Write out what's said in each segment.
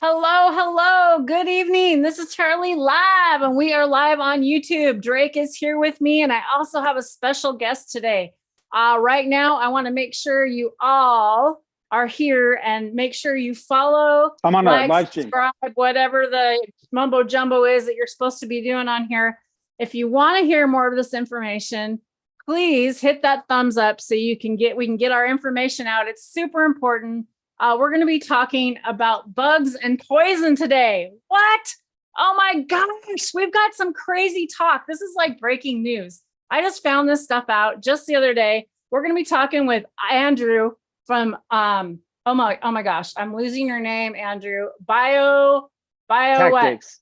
Hello, hello. Good evening. This is Charlie live, and we are live on YouTube. Drake is here with me, and I also have a special guest today. Right now, I want to make sure you all are here and make sure you follow, I'm on a live stream. subscribe, whatever the mumbo jumbo is that you're supposed to be doing on here. If you want to hear more of this information, please hit that thumbs up so we can get our information out. It's super important. We're going to be talking about bugs and poison today. What? Oh my gosh, we've got some crazy talk. This is like breaking news. I just found this stuff out just the other day. We're going to be talking with Andrew from oh my gosh, I'm losing your name, Andrew. Bio Tactics.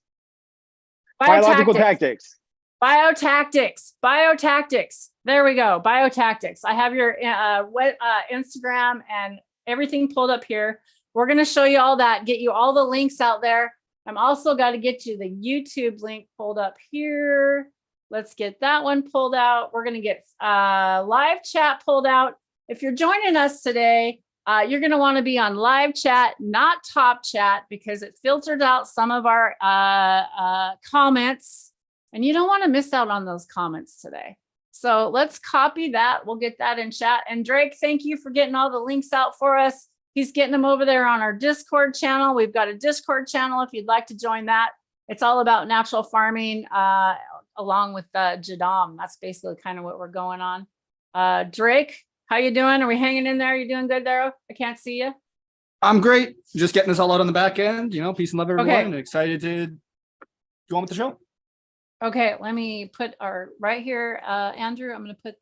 what? Biological tactics. Biotactics. There we go. Biotactics. I have your Instagram and everything pulled up here. We're going to show you all that, get you all the links out there. I'm also got to get you the YouTube link pulled up here. Let's get that one pulled out. We're going to get live chat pulled out. If you're joining us today, you're going to want to be on live chat, not top chat, because it filtered out some of our comments, and you don't want to miss out on those comments today. So let's copy that. We'll get that in chat. And Drake, thank you for getting all the links out for us. He's getting them over there on our Discord channel. We've got a Discord channel if you'd like to join that. It's all about natural farming along with Jadam. That's basically kind of what we're going on. Drake, how you doing? Are we hanging in there? You doing good there? I can't see you. I'm great. Just getting this all out on the back end. Peace and love, everyone. Okay. And excited to go on with the show. Okay, let me put our right here, Andrew. I'm going to put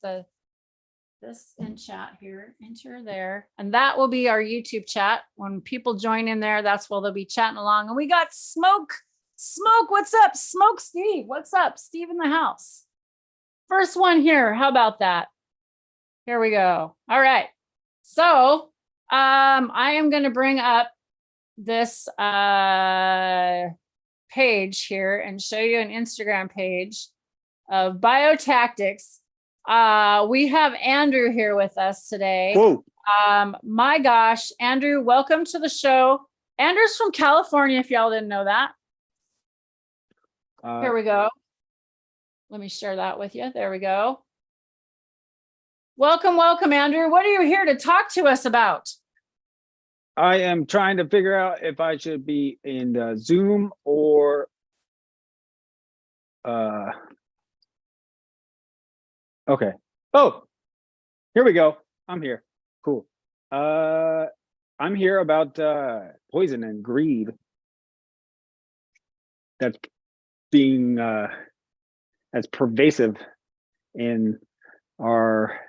this in chat here, enter there, and that will be our YouTube chat. When people join in there, that's where they'll be chatting along. And we got Smoke. What's up? Smoke Steve. What's up? Steve in the house. First one here. How about that? Here we go. All right. So I am going to bring up this page here and show you an Instagram page of Biotactics. We have Andrew here with us today. Whoa. My gosh, Andrew, welcome to the show. Andrew's from California, if y'all didn't know that. Here we go. Let me share that with you. There we go. Welcome, Andrew. What are you here to talk to us about? I am trying to figure out if I should be in the Zoom or okay. Oh, here we go. I'm here. Cool. I'm here about poison and greed that's being that's pervasive in our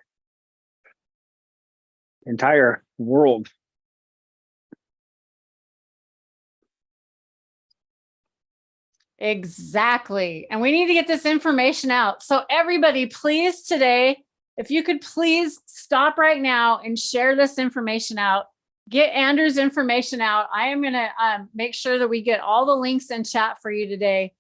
entire world. Exactly. And we need to get this information out. So everybody, please today, if you could please stop right now and share this information out, get Andrew's information out. I am going to make sure that we get all the links in chat for you today.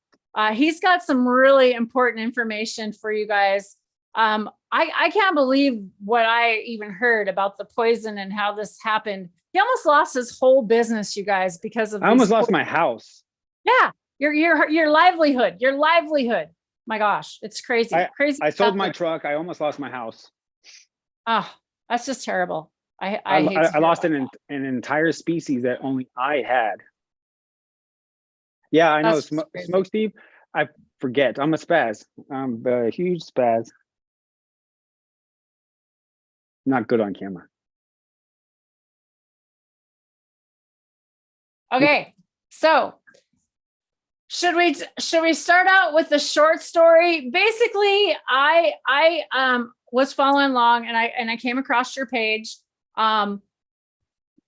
He's got some really important information for you guys. I can't believe what I even heard about the poison and how this happened. He almost lost his whole business, you guys, because of I almost lost my house. Yeah. Your livelihood. My gosh, it's crazy. I sold my truck. I almost lost my house. Oh, that's just terrible. I lost an entire species that only I had. Yeah, I know. Smoke Steve. I forget. I'm a spaz. I'm a huge spaz. Not good on camera. Okay, so should we start out with the short story? Basically, I was following along and I came across your page.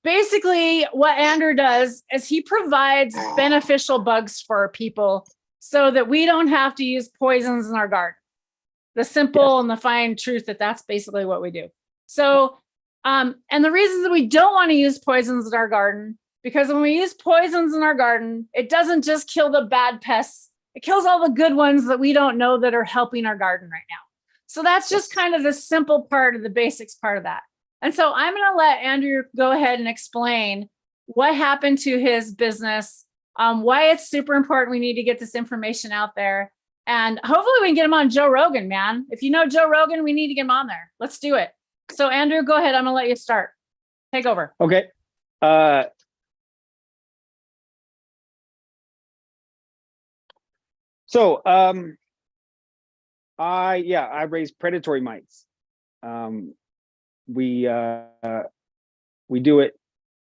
Basically, what Andrew does is he provides beneficial bugs for people so that we don't have to use poisons in our garden. The simple and the fine truth that's basically what we do. So, and the reasons that we don't want to use poisons in our garden, because when we use poisons in our garden, it doesn't just kill the bad pests. It kills all the good ones that we don't know that are helping our garden right now. So that's just kind of the simple part of the basics part of that. And so I'm going to let Andrew go ahead and explain what happened to his business, why it's super important. We need to get this information out there. And hopefully we can get him on Joe Rogan, man. If you know Joe Rogan, we need to get him on there. Let's do it. So Andrew, go ahead. I'm gonna let you start. Take over. Okay. So I raise predatory mites. We do it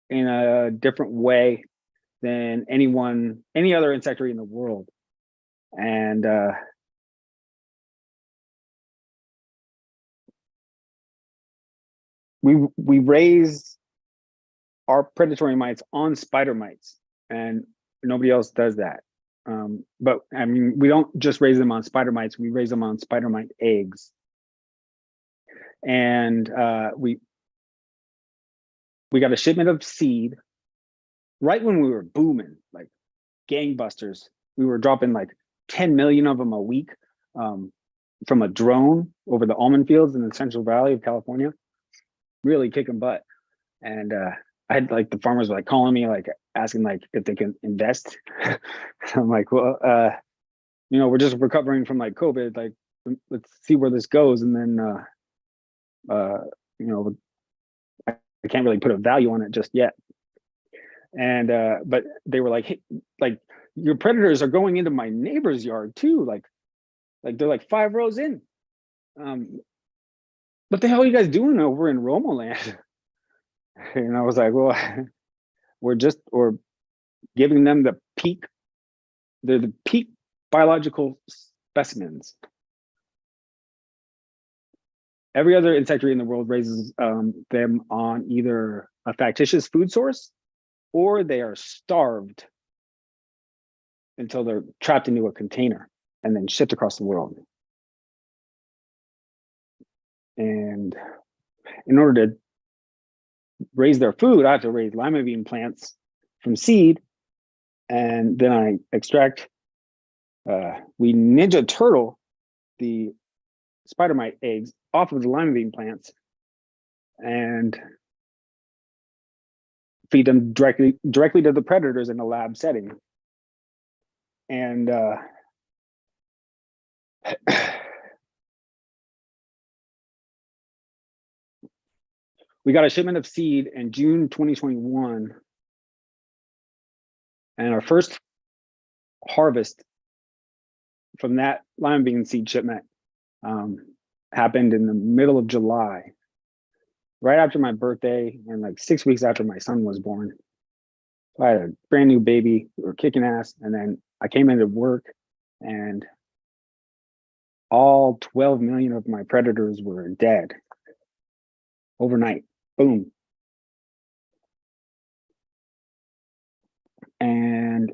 in a different way than any other insectary in the world. And we raise our predatory mites on spider mites, and nobody else does that. But I mean, we don't just raise them on spider mites, we raise them on spider mite eggs. And we got a shipment of seed right when we were booming, like gangbusters. We were dropping like 10 million of them a week from a drone over the almond fields in the Central Valley of California, really kicking butt. And I had like the farmers were like calling me, like asking like if they can invest. I'm like, well, we're just recovering from like COVID. Like, let's see where this goes. And then, I can't really put a value on it just yet. And but they were like, hey, like your predators are going into my neighbor's yard too. Like they're like 5 rows in. What the hell are you guys doing over in Romo land? And I was like, well, we're giving them the peak. They're the peak biological specimens. Every other insectary in the world raises them on either a factitious food source or they are starved until they're trapped into a container and then shipped across the world. And in order to raise their food, I have to raise lima bean plants from seed, and then I extract, we Ninja Turtle the spider mite eggs off of the lima bean plants and feed them directly to the predators in a lab setting. And we got a shipment of seed in June 2021, and our first harvest from that lima bean seed shipment happened in the middle of July, right after my birthday and like 6 weeks after my son was born. So I had a brand new baby, we were kicking ass, and then I came into work and all 12 million of my predators were dead overnight. Boom. And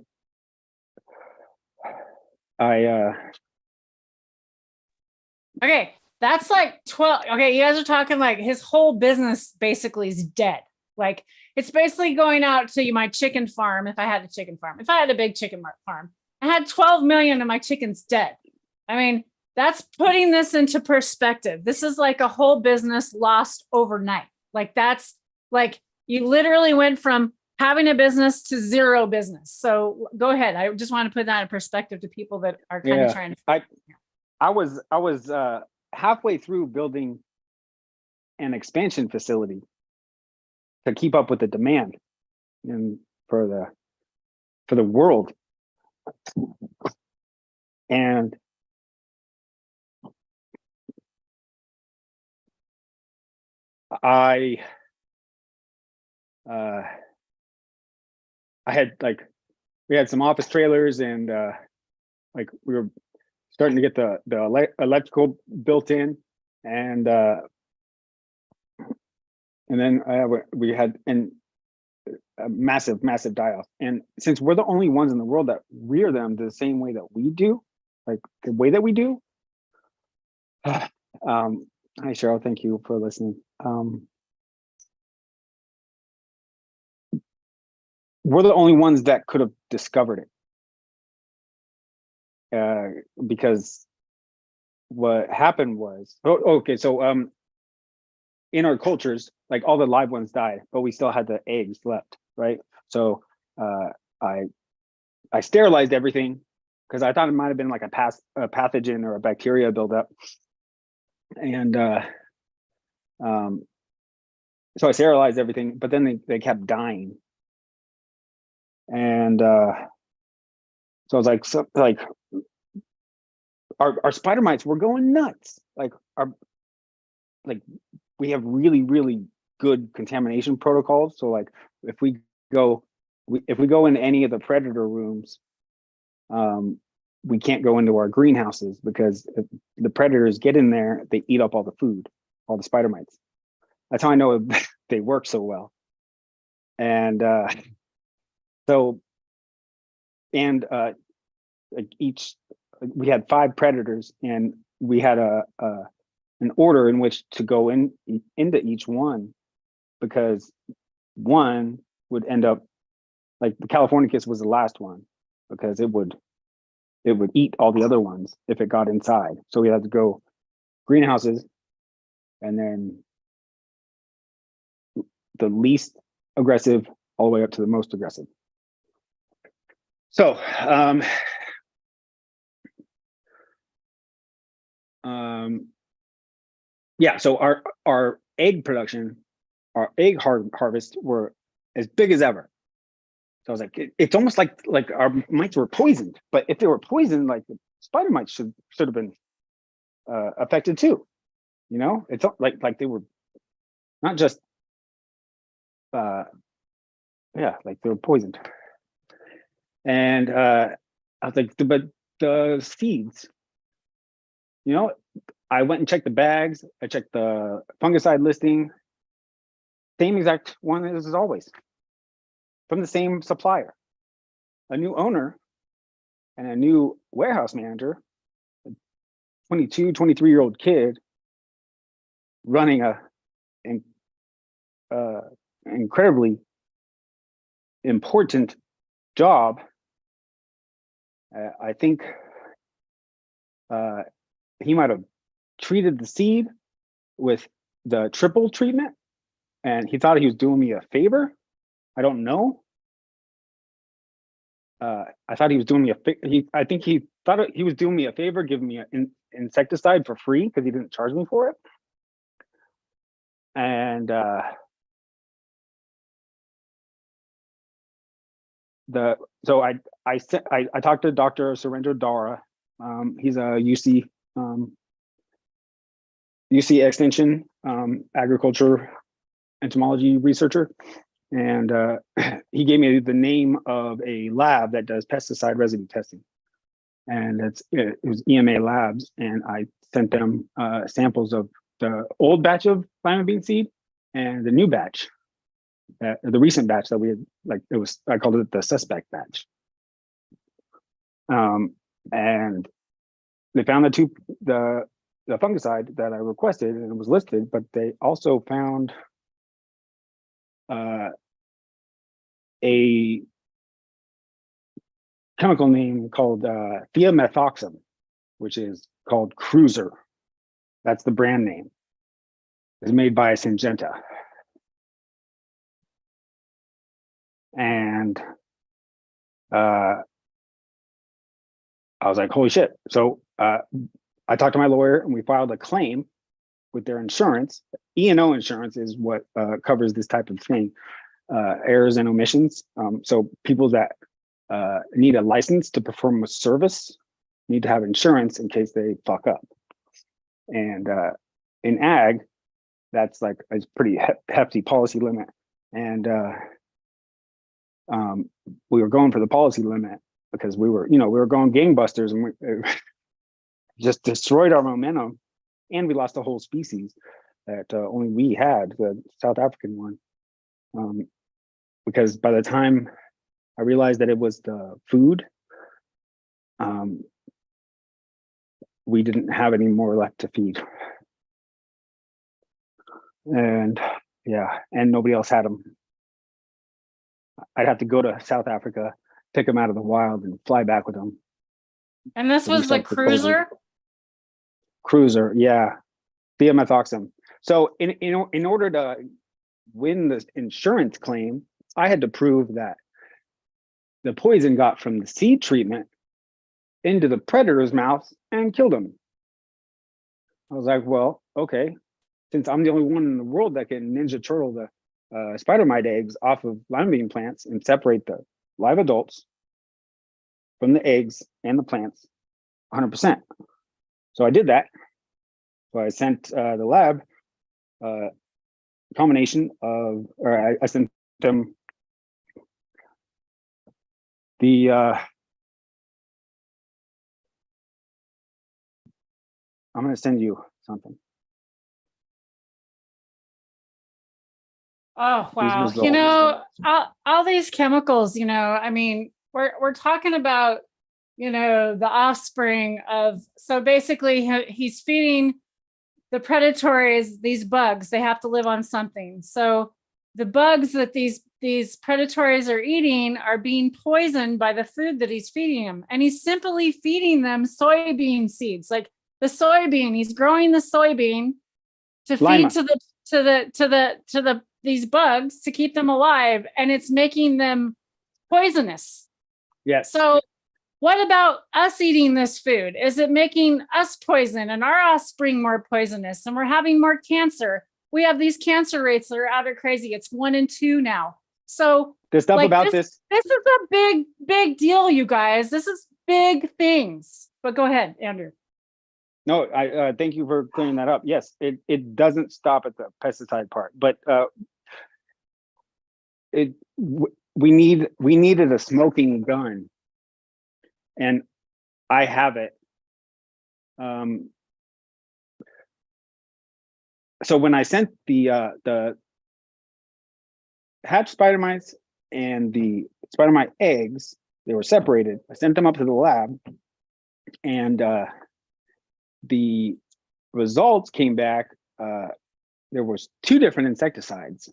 Okay, that's like 12. Okay, you guys are talking like his whole business basically is dead. Like it's basically going out to my chicken farm. If I had a chicken farm, if I had a big chicken farm, I had 12 million of my chickens dead. I mean, that's putting this into perspective. This is like a whole business lost overnight. Like that's like you literally went from having a business to zero business. So go ahead. I just want to put that in perspective to people that are kind of trying to. I was halfway through building an expansion facility to keep up with the demand and for the world. And I had we had some office trailers and like we were starting to get the electrical built in, and then we had a massive die-off. And since we're the only ones in the world that rear them the same way that we do, like the way that we do, hi Cheryl, thank you for listening. We're the only ones that could have discovered it, because what happened was, so in our cultures, like all the live ones died, but we still had the eggs left, right? So I sterilized everything because I thought it might have been like a pathogen or a bacteria buildup. And so I sterilized everything, but then they kept dying. And so I was like, our spider mites were going nuts. Like we have really, really good contamination protocols. So like if we go in any of the predator rooms, we can't go into our greenhouses because if the predators get in there, they eat up all the food, all the spider mites. That's how I know they work so well. And we had 5 predators, and we had an order in which to go into each one, because one would end up, like the Californicus was the last one, because it would eat all the other ones if it got inside. So we had to go greenhouses, and then the least aggressive all the way up to the most aggressive. So yeah, so our egg production, our egg harvest were as big as ever. So I was like, it's almost like our mites were poisoned. But if they were poisoned, like the spider mites should have been affected too. You know, it's like they were not just like they were poisoned. And I was like, but the seeds, you know, I went and checked the bags. I checked the fungicide listing. Same exact one as always, from the same supplier. A new owner and a new warehouse manager, a 22, 23-year-old kid running an incredibly important job. I think he might have treated the seed with the triple treatment, and he thought he was doing me a favor. I don't know. I thought he was doing me I think he thought he was doing me a favor, giving me an insecticide for free because he didn't charge me for it. And so I talked to Dr. Surendra Dara. He's a UC Extension agriculture entomology researcher, and he gave me the name of a lab that does pesticide residue testing, and it was EMA Labs, and I sent them samples of the old batch of lima bean seed and the new batch, the recent batch that we had, I called it the suspect batch. And they found the fungicide that I requested, and it was listed, but they also found a chemical name called thiamethoxam, which is called Cruiser. That's the brand name. It's made by Syngenta. And I was like, holy shit. So I talked to my lawyer, and we filed a claim with their insurance. E&O insurance is what covers this type of thing, errors and omissions. So people that need a license to perform a service need to have insurance in case they fuck up. And in ag, that's like a pretty hefty policy limit. And we were going for the policy limit because we were going gangbusters, and we just destroyed our momentum, and we lost a whole species that only we had, the South African one. Because by the time I realized that it was the food, we didn't have any more left to feed. And yeah, and nobody else had them. I'd have to go to South Africa, pick them out of the wild, and fly back with them. And this was the Cruiser? Cruiser, yeah. Thiamethoxam. So in order to win the insurance claim, I had to prove that the poison got from the seed treatment into the predator's mouth and killed him. I was like, well, okay, since I'm the only one in the world that can Ninja Turtle the spider mite eggs off of lima bean plants and separate the live adults from the eggs and the plants 100%. So I did that. So I sent the lab a combination of, or I sent them the I'm going to send you something. Oh, wow. results. You know, all these chemicals, you know, I mean, we're talking about, you know, the offspring of, so basically he's feeding the predatories, these bugs, they have to live on something. So the bugs that these predatories are eating are being poisoned by the food that he's feeding them. And he's simply feeding them soybean seeds, like the soybean, he's growing the soybean to Lima. feed to the these bugs to keep them alive, and it's making them poisonous. Yes. So what about us eating this food? Is it making us poison and our offspring more poisonous, and we're having more cancer? We have these cancer rates that are out of crazy. It's 1 in 2 now. So the stuff like about this is a big deal, you guys. This is big things. But go ahead, Andrew. No, I thank you for clearing that up. Yes, it doesn't stop at the pesticide part, but we needed a smoking gun, and I have it. So when I sent the hatch spider mites and the spider mite eggs, they were separated. I sent them up to the lab, and the results came back. There was 2 different insecticides.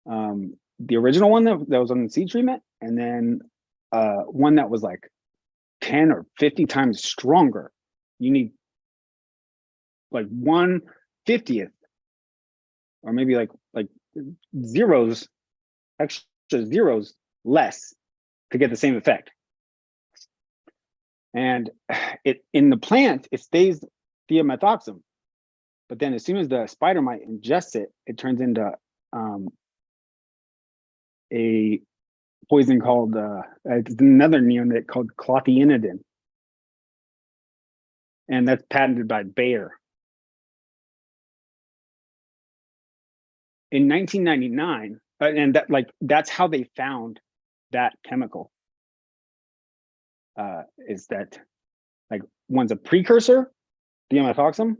The original one that was on the seed treatment, and then one that was like 10 or 50 times stronger. You need like 1/50th, or maybe like zeros, extra zeros less to get the same effect. And it in the plant, it stays thiamethoxam, but then as soon as the spider mite ingests it, it turns into a poison called it's another neonate called clothianidin, and that's patented by Bayer. In 1999, and that's how they found that chemical. Is that like one's a precursor, thiamethoxam,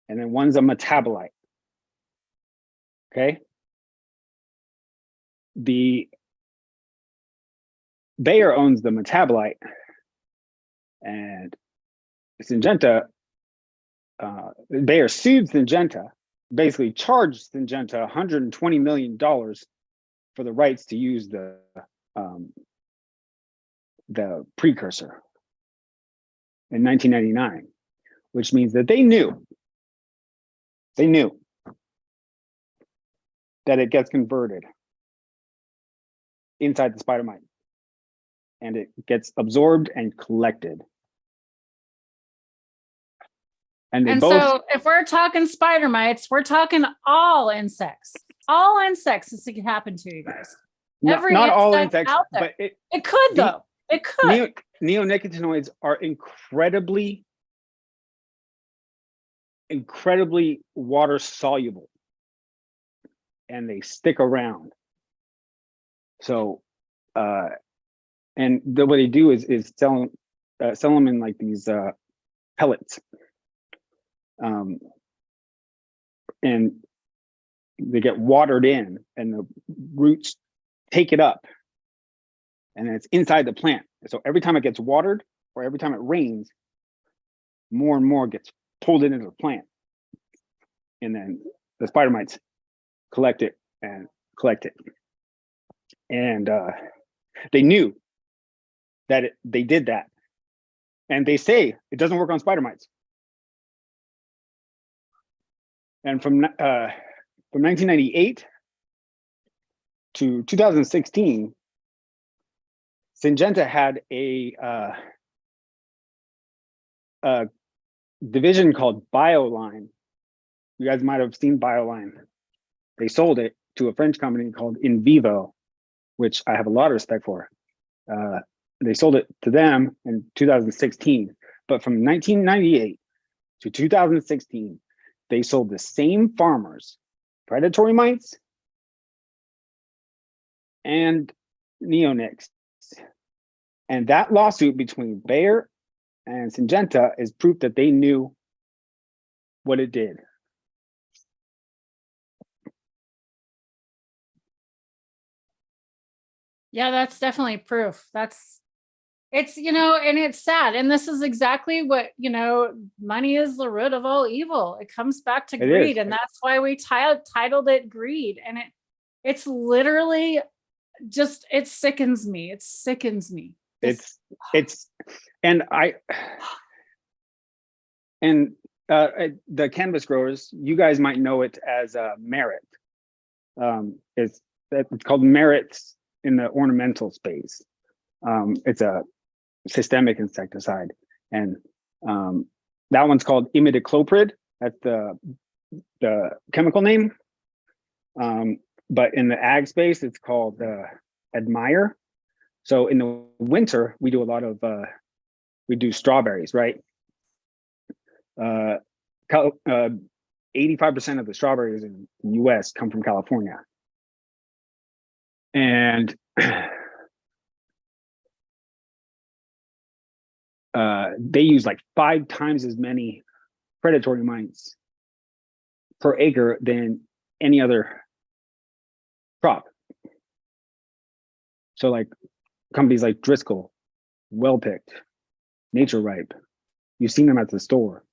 and then one's a metabolite. Okay. The Bayer owns the metabolite, and Syngenta, Bayer sued Syngenta, basically charged Syngenta $120 million for the rights to use the precursor in 1999, which means that they knew that it gets converted inside the spider mite, and it gets absorbed and collected. And so if we're talking spider mites, we're talking all insects. All insects, this could happen to, you guys. Every not all insect insects out there. but it could though. It could. Neonicotinoids are incredibly water soluble, and they stick around. So and what they do is sell them in like these pellets, and they get watered in, and the roots take it up, and it's inside the plant. So every time it gets watered, or every time it rains, more and more gets pulled into the plant, and then the spider mites collect it. And they knew that they did that, and they say it doesn't work on spider mites. And from 1998 to 2016, Syngenta had a division called BioLine. You guys might have seen BioLine. They sold it to a French company called In Vivo, which I have a lot of respect for. They sold it to them in 2016, but from 1998 to 2016, they sold the same farmers predatory mites and neonics. And that lawsuit between Bayer and Syngenta is proof that they knew what it did. Yeah, that's definitely proof. It's, and it's sad. And this is exactly what, money is the root of all evil. It comes back to greed. And that's why we titled it greed. And it's literally just, it sickens me. It sickens me. The cannabis growers, you guys might know it as merit. It's called merits in the ornamental space. It's a systemic insecticide, and that one's called imidacloprid. That's the chemical name. But in the ag space, it's called Admire. So in the winter, we do a lot of we do strawberries, right? 85% of the strawberries in the US come from California. And they use like 5 times as many predatory mites per acre than any other crop. So like companies like Driscoll, Well Picked, Nature Ripe, you've seen them at the store.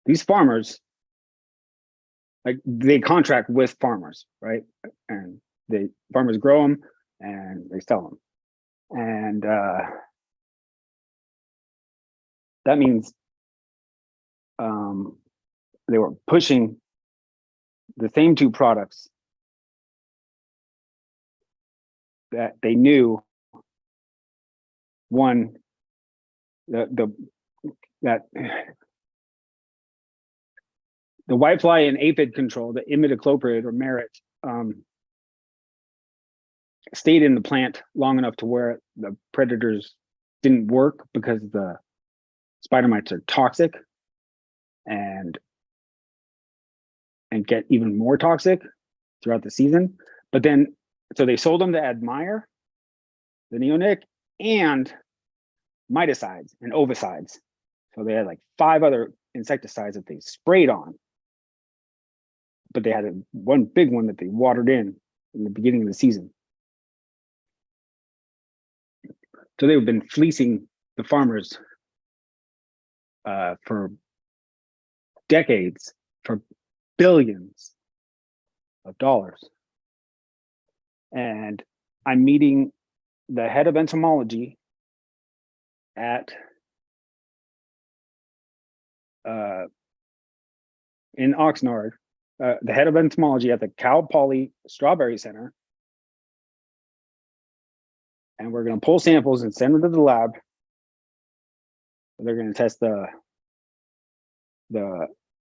These farmers, like, they contract with farmers, right? And farmers grow them and they sell them. And that means they were pushing the same 2 products that they knew, one, that the whitefly and aphid control, the imidacloprid or merit, stayed in the plant long enough to where the predators didn't work because the spider mites are toxic and get even more toxic throughout the season. But then, so they sold them to Admire, the neonic, and miticides and ovicides. So they had like 5 other insecticides that they sprayed on. But they had one big one that they watered in the beginning of the season. So they've been fleecing the farmers for decades for billions of dollars. And I'm meeting the head of entomology at in Oxnard, the head of entomology at the Cal Poly Strawberry Center. And we're going to pull samples and send them to the lab. They're going to test the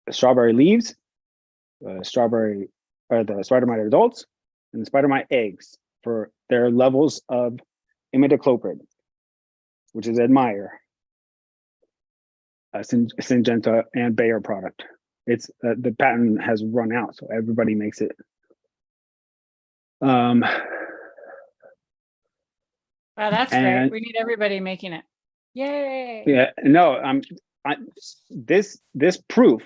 strawberry leaves, the spider mite adults, and the spider mite eggs for their levels of imidacloprid, which is Admire, Syngenta, and Bayer product. It's the patent has run out, so everybody makes it. Wow, that's great. We need everybody making it. Yay! Yeah, no, this proof.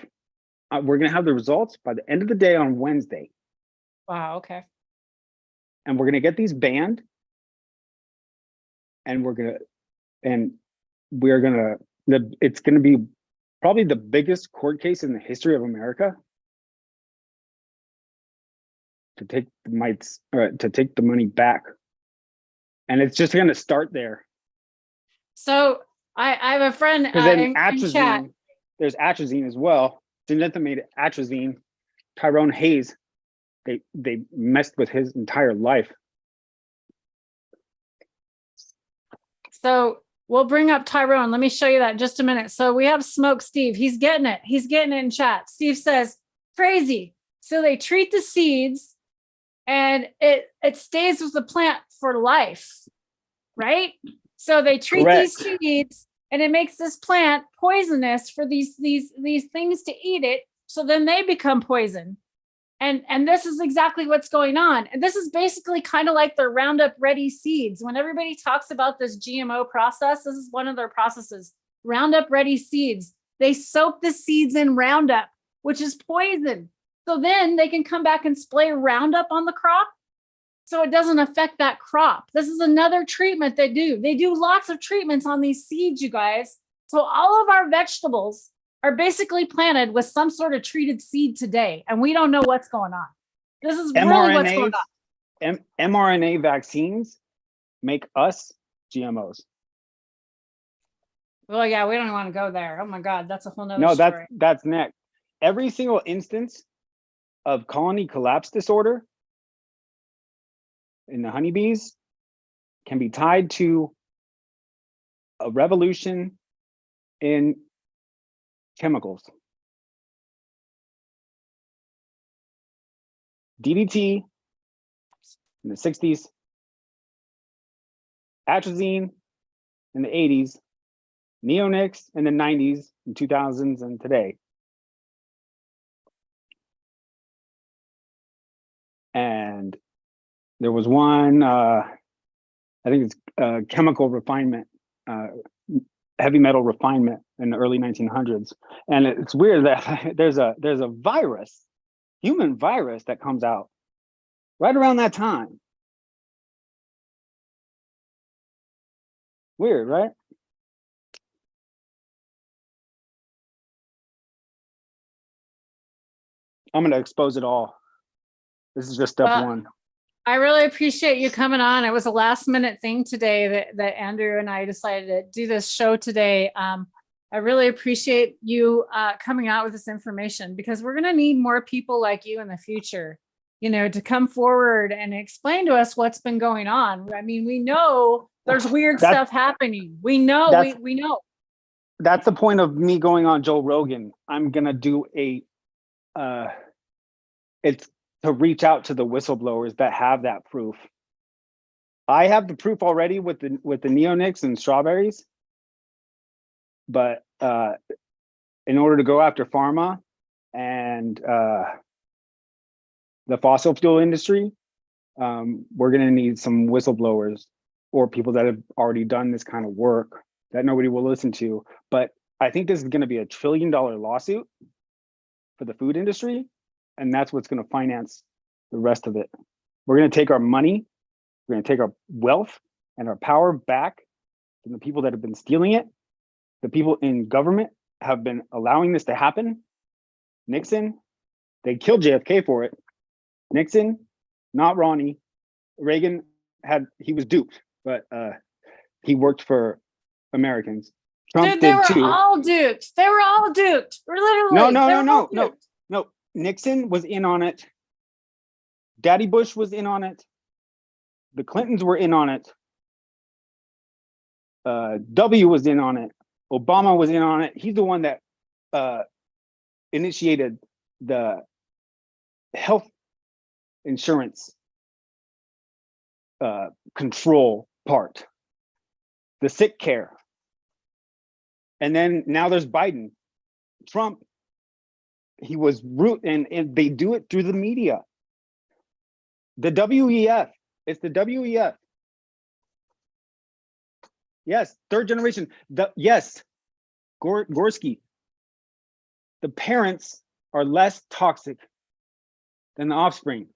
We're gonna have the results by the end of the day on Wednesday. Wow. Okay. And we're gonna get these banned, and it's gonna be probably the biggest court case in the history of America to take the mites, or to take the money back. And it's just going to start there. So I have a friend in chat. There's atrazine as well. Syngenta made atrazine. Tyrone Hayes They messed with his entire life. So we'll bring up Tyrone. Let me show you that in just a minute. So we have Smoke Steve. He's getting it. He's getting it in chat. Steve says, crazy. So they treat the seeds and it stays with the plant for life, right? So they treat these seeds and it makes this plant poisonous for these things to eat it. So then they become poison. And this is exactly what's going on. And this is basically kind of like their Roundup Ready seeds. When everybody talks about this GMO process, this is one of their processes. Roundup Ready seeds. They soak the seeds in Roundup, which is poison. So then they can come back and spray Roundup on the crop so it doesn't affect that crop. This is another treatment they do. They do lots of treatments on these seeds, you guys. So all of our vegetables are basically planted with some sort of treated seed today, and we don't know what's going on. This is really what's going on. mRNA vaccines make us GMOs. Well, yeah, we don't want to go there. Oh my God, that's a whole nother story. That's next. Every single instance of colony collapse disorder in the honeybees can be tied to a revolution in chemicals. DDT in the 60s, atrazine in the 80s, neonics in the 90s and 2000s and today. And there was one, I think it's chemical refinement, heavy metal refinement in the early 1900s. And it's weird that there's a virus, human virus, that comes out right around that time. Weird, right? I'm going to expose it all. This is just step one. I really appreciate you coming on. It was a last minute thing today that Andrew and I decided to do this show today. I really appreciate you coming out with this information, because we're going to need more people like you in the future, you know, to come forward and explain to us what's been going on. I mean, we know there's weird stuff happening. We know, we know. That's the point of me going on Joe Rogan. I'm going to do it's to reach out to the whistleblowers that have that proof. I have the proof already with the neonics and strawberries, but in order to go after pharma and the fossil fuel industry, we're going to need some whistleblowers or people that have already done this kind of work that nobody will listen to. But I think this is going to be $1 trillion lawsuit for the food industry. And that's what's going to finance the rest of it. We're going to take our money, we're going to take our wealth and our power back from the people that have been stealing it. The people in government have been allowing this to happen. Nixon, they killed JFK for it. Nixon, not Ronnie. Reagan he was duped, but he worked for Americans. Trump Dude, they were too. all duped. They were all duped. Literally. No. Nixon was in on it. Daddy Bush was in on it. The Clintons were in on it. W was in on it. Obama was in on it. He's the one that initiated the health insurance control part, the sick care. And then now there's Biden. Trump, he was root, and they do it through the media. The WEF, it's the WEF. Yes, third generation. Yes, Gorski. The parents are less toxic than the offspring.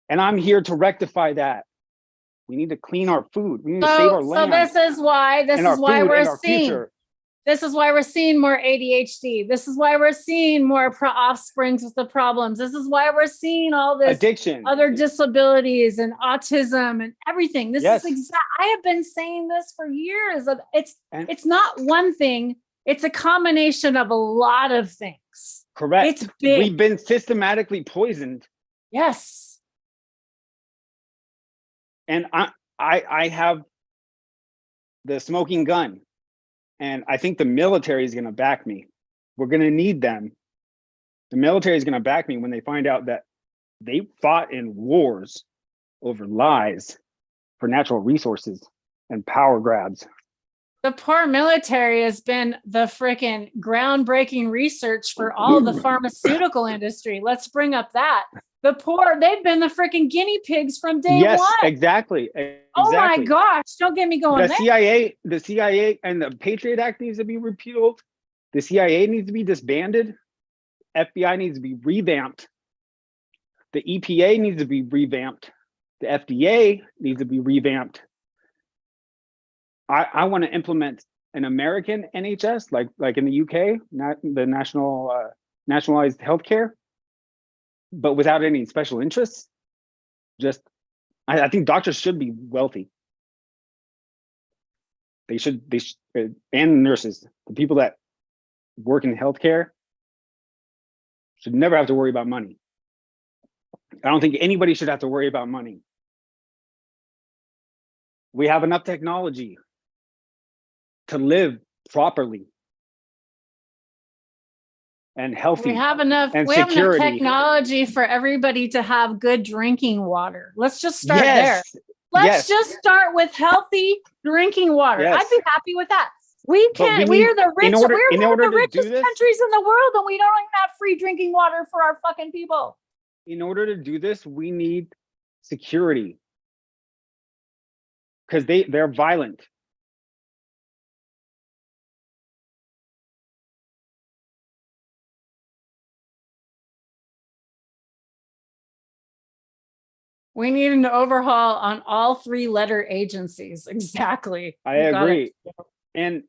And I'm here to rectify that. We need to clean our food. We need to save our land. So this is why we're seeing more ADHD. This is why we're seeing more offsprings with the problems. This is why we're seeing all this addiction, other disabilities and autism and everything. This is exact. I have been saying this for years. It's not one thing. It's a combination of a lot of things. Correct. It's big. We've been systematically poisoned Yes. And I have the smoking gun, and I think the military is going to back me. We're going to need them. The military is going to back me when they find out that they fought in wars over lies for natural resources and power grabs. The poor military has been the freaking groundbreaking research for all the pharmaceutical industry. Let's bring up that. The poor, they've been the freaking guinea pigs from day Yes, one. exactly. Oh my gosh, don't get me going there. The CIA and the Patriot Act needs to be repealed. The CIA needs to be disbanded. FBI needs to be revamped. The EPA needs to be revamped. The FDA needs to be revamped. I want to implement an American NHS, like in the UK, not the nationalized healthcare, but without any special interests. Just, I think doctors should be wealthy. They should, and nurses, the people that work in healthcare should never have to worry about money. I don't think anybody should have to worry about money. We have enough technology to live properly and healthy. We have enough technology for everybody to have good drinking water. Let's just start there. Let's just start with healthy drinking water. I'd be happy with that. We are the richest countries in the world, and we don't even have free drinking water for our fucking people. In order to do this, we need security, because they're violent. We need an overhaul on all 3-letter agencies. Exactly. I agree. And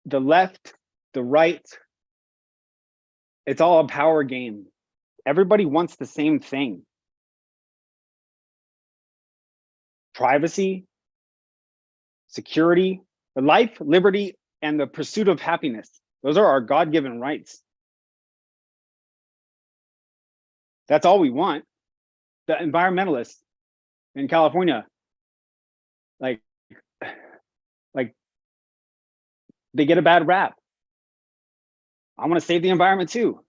the left, the right, it's all a power game. Everybody wants the same thing. Privacy, security, life, liberty, and the pursuit of happiness. Those are our God-given rights. That's all we want. The environmentalists in California, like they get a bad rap. I want to save the environment too.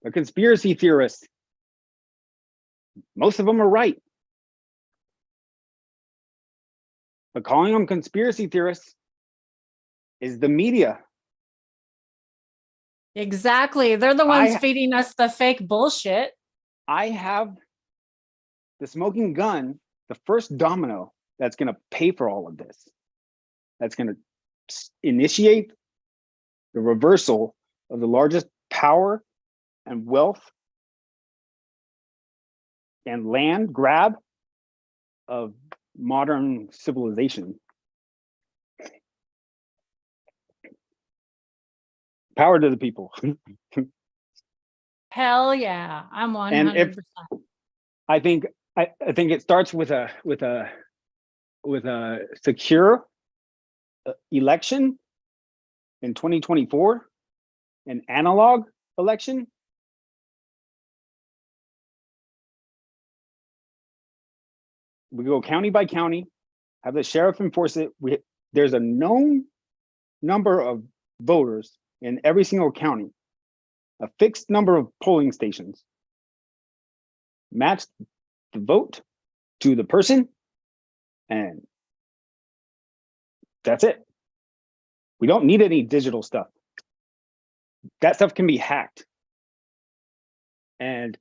The conspiracy theorists, most of them are right. But calling them conspiracy theorists is the media. Exactly. They're the ones feeding us the fake bullshit. I have the smoking gun, the first domino that's going to pay for all of this. That's going to initiate the reversal of the largest power and wealth and land grab of modern civilization. Power to the people. Hell yeah, I'm 100%. And I think it starts with a secure election in 2024, an analog election. We go county by county, have the sheriff enforce it. There's a known number of voters in every single county, a fixed number of polling stations. Match the vote to the person, and that's it. We don't need any digital stuff. That stuff can be hacked. And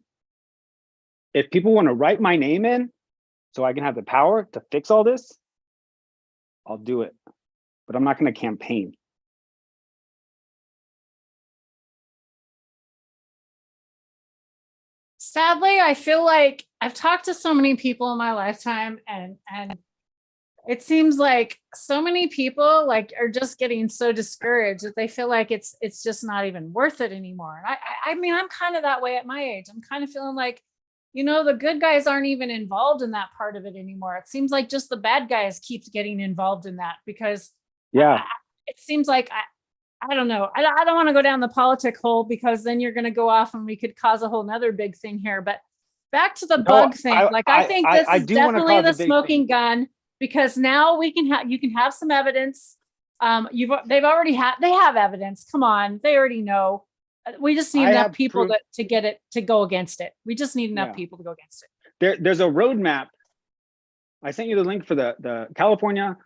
if people want to write my name in so I can have the power to fix all this, I'll do it. But I'm not going to campaign. Sadly, I feel like I've talked to so many people in my lifetime, and it seems like so many people are just getting so discouraged that they feel like it's just not even worth it anymore. And I mean, I'm kind of that way at my age. I'm kind of feeling like, the good guys aren't even involved in that part of it anymore. It seems like just the bad guys keep getting involved in that, because it seems like I don't know. I don't want to go down the politic hole because then you're going to go off and we could cause a whole nother big thing here. But back to the bug thing. I think this is definitely the smoking gun, because now we can have, you can have some evidence. They have evidence. Come on. They already know. We just need enough people to get it, to go against it. We just need enough people to go against it. There's a roadmap. I sent you the link for the California.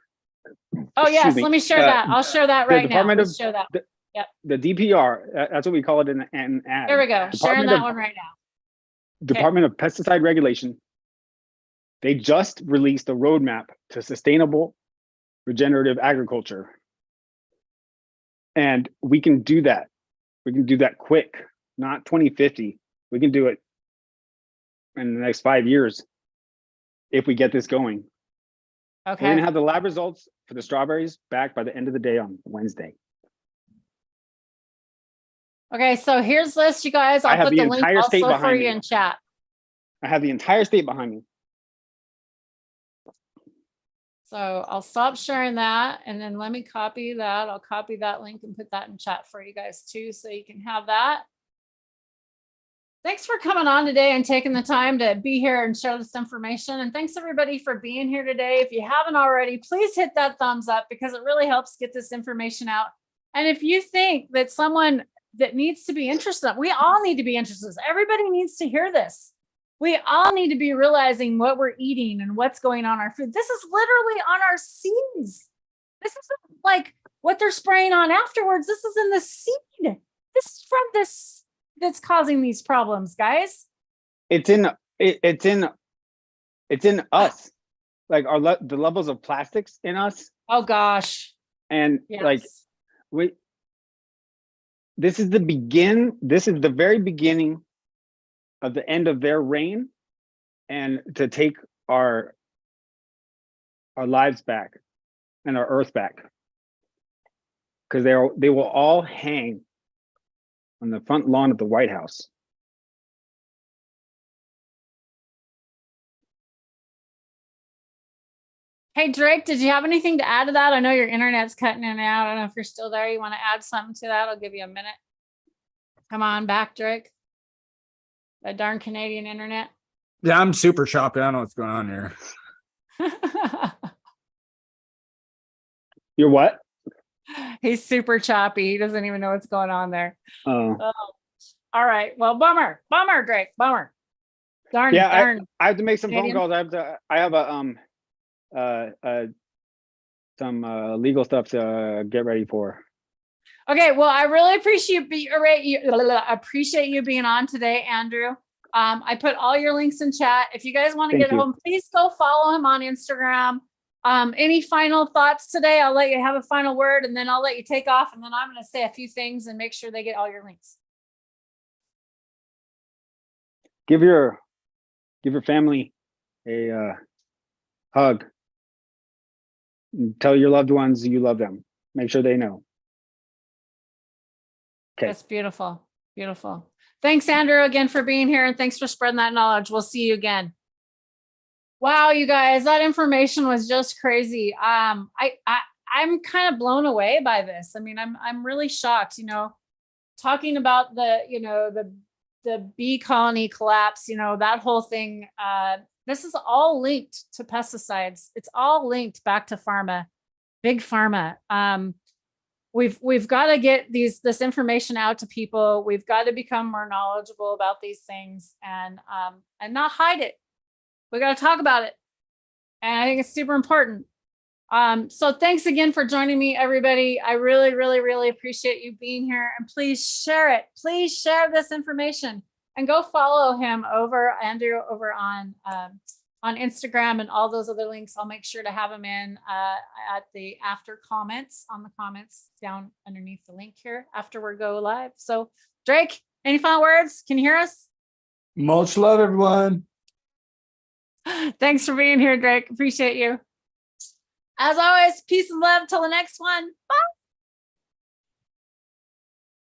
Oh yes, let me share that. I'll share that right now. Let's share that. Yep. The DPR, that's what we call it in an ad. There we go. Sharing that one right now. Department of Pesticide Regulation. They just released a roadmap to sustainable regenerative agriculture. And we can do that. We can do that quick, not 2050. We can do it in the next 5 years if we get this going. Okay. We're gonna have the lab results for the strawberries back by the end of the day on Wednesday. Okay, so here's this, you guys. I'll put the link also for you in chat. I have the entire state behind me. So I'll stop sharing that, and then let me copy that. I'll copy that link and put that in chat for you guys too, so you can have that. Thanks for coming on today and taking the time to be here and share this information. And thanks everybody for being here today. If you haven't already, please hit that thumbs up, because it really helps get this information out. And if you think that someone that needs to be interested, we all need to be interested. Everybody needs to hear this. We all need to be realizing what we're eating and what's going on our food. This is literally on our seeds. This isn't like what they're spraying on afterwards. This is in the seed. This is from this that's causing these problems, guys. It's in us, like the levels of plastics in us. Oh gosh. And like this is the very beginning of the end of their reign, and to take our lives back and our earth back, because they will all hang on the front lawn of the White House. Hey, Drake, did you have anything to add to that? I know your internet's cutting in and out. I don't know if you're still there. You want to add something to that? I'll give you a minute. Come on back, Drake. That darn Canadian internet. Yeah, I'm super choppy. I don't know what's going on here. You're what? He's super choppy. He doesn't even know what's going on there. Oh. All right. Well, bummer, Drake, bummer. Darn. I have to make some phone calls. I have some legal stuff to get ready for. Okay. Well, I really appreciate you being on today, Andrew. I put all your links in chat. If you guys want to get home, please go follow him on Instagram. Any final thoughts today? I'll let you have a final word, and then I'll let you take off, and then I'm going to say a few things and make sure they get all your links. Give your family a hug. Tell your loved ones you love them. Make sure they know. Okay. That's beautiful. Beautiful. Thanks, Andrew, again for being here, and thanks for spreading that knowledge. We'll see you again. Wow, you guys, that information was just crazy. I'm kind of blown away by this. I mean, I'm really shocked, talking about the bee colony collapse, that whole thing. This is all linked to pesticides. It's all linked back to pharma, big pharma. We've got to get this information out to people. We've got to become more knowledgeable about these things, and not hide it. We got to talk about it. And I think it's super important. So thanks again for joining me, everybody. I really, really, really appreciate you being here, and please share it. Please share this information, and go follow him Andrew over on Instagram, and all those other links. I'll make sure to have them in at the after comments, on the comments down underneath the link here after we go live. So Drake, any final words? Can you hear us? Much love, everyone. Thanks for being here, Drake. Appreciate you. As always, peace and love till the next one. Bye.